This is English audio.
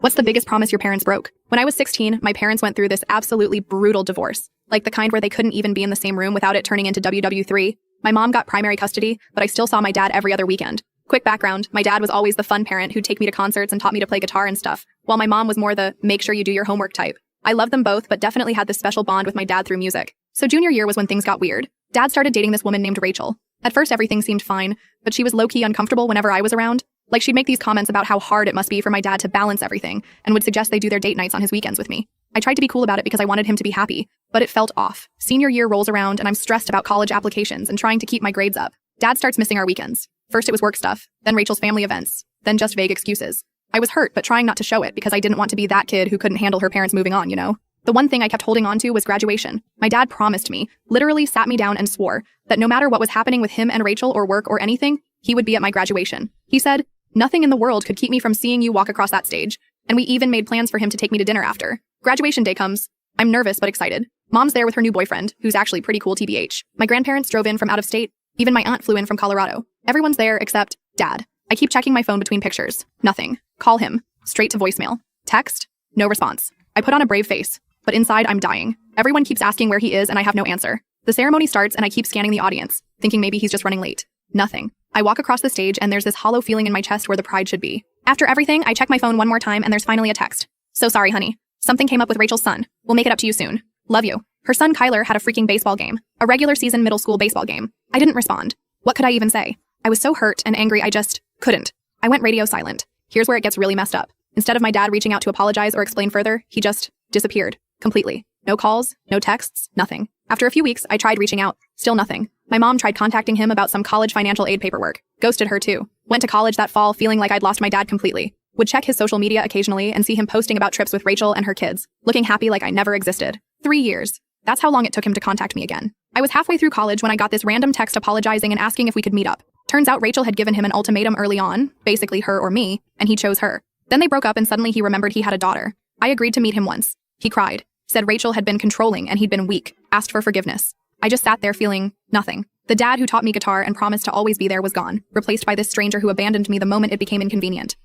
What's the biggest promise your parents broke? When I was 16, my parents went through this absolutely brutal divorce, like the kind where they couldn't even be in the same room without it turning into WW3. My mom got primary custody, but I still saw my dad every other weekend. Quick background, my dad was always the fun parent who'd take me to concerts and taught me to play guitar and stuff, while my mom was more the make sure you do your homework type. I loved them both, but definitely had this special bond with my dad through music. So junior year was when things got weird. Dad started dating this woman named Rachel. At first everything seemed fine, but she was low-key uncomfortable whenever I was around. Like she'd make these comments about how hard it must be for my dad to balance everything, and would suggest they do their date nights on his weekends with me. I tried to be cool about it because I wanted him to be happy, but it felt off. Senior year rolls around and I'm stressed about college applications and trying to keep my grades up. Dad starts missing our weekends. First it was work stuff, then Rachel's family events, then just vague excuses. I was hurt, but trying not to show it because I didn't want to be that kid who couldn't handle her parents moving on, you know? The one thing I kept holding on to was graduation. My dad promised me, literally sat me down and swore, that no matter what was happening with him and Rachel or work or anything, he would be at my graduation. He said, nothing in the world could keep me from seeing you walk across that stage, and we even made plans for him to take me to dinner after. Graduation day comes. I'm nervous but excited. Mom's there with her new boyfriend, who's actually pretty cool TBH. My grandparents drove in from out of state. Even my aunt flew in from Colorado. Everyone's there except Dad. I keep checking my phone between pictures. Nothing. Call him. Straight to voicemail. Text. No response. I put on a brave face, but inside I'm dying. Everyone keeps asking where he is and I have no answer. The ceremony starts and I keep scanning the audience, thinking maybe he's just running late. Nothing. I walk across the stage and there's this hollow feeling in my chest where the pride should be. After everything, I check my phone one more time and there's finally a text. So sorry, honey. Something came up with Rachel's son. We'll make it up to you soon. Love you. Her son Kyler had a freaking baseball game. A regular season middle school baseball game. I didn't respond. What could I even say? I was so hurt and angry I just couldn't. I went radio silent. Here's where it gets really messed up. Instead of my dad reaching out to apologize or explain further, he just disappeared. Completely. No calls, no texts, nothing. After a few weeks, I tried reaching out. Still nothing. My mom tried contacting him about some college financial aid paperwork. Ghosted her too. Went to college that fall feeling like I'd lost my dad completely. Would check his social media occasionally and see him posting about trips with Rachel and her kids, looking happy like I never existed. 3 years. That's how long it took him to contact me again. I was halfway through college when I got this random text apologizing and asking if we could meet up. Turns out Rachel had given him an ultimatum early on, basically her or me, and he chose her. Then they broke up and suddenly he remembered he had a daughter. I agreed to meet him once. He cried. Said Rachel had been controlling and he'd been weak. Asked for forgiveness. I just sat there feeling nothing. The dad who taught me guitar and promised to always be there was gone, replaced by this stranger who abandoned me the moment it became inconvenient.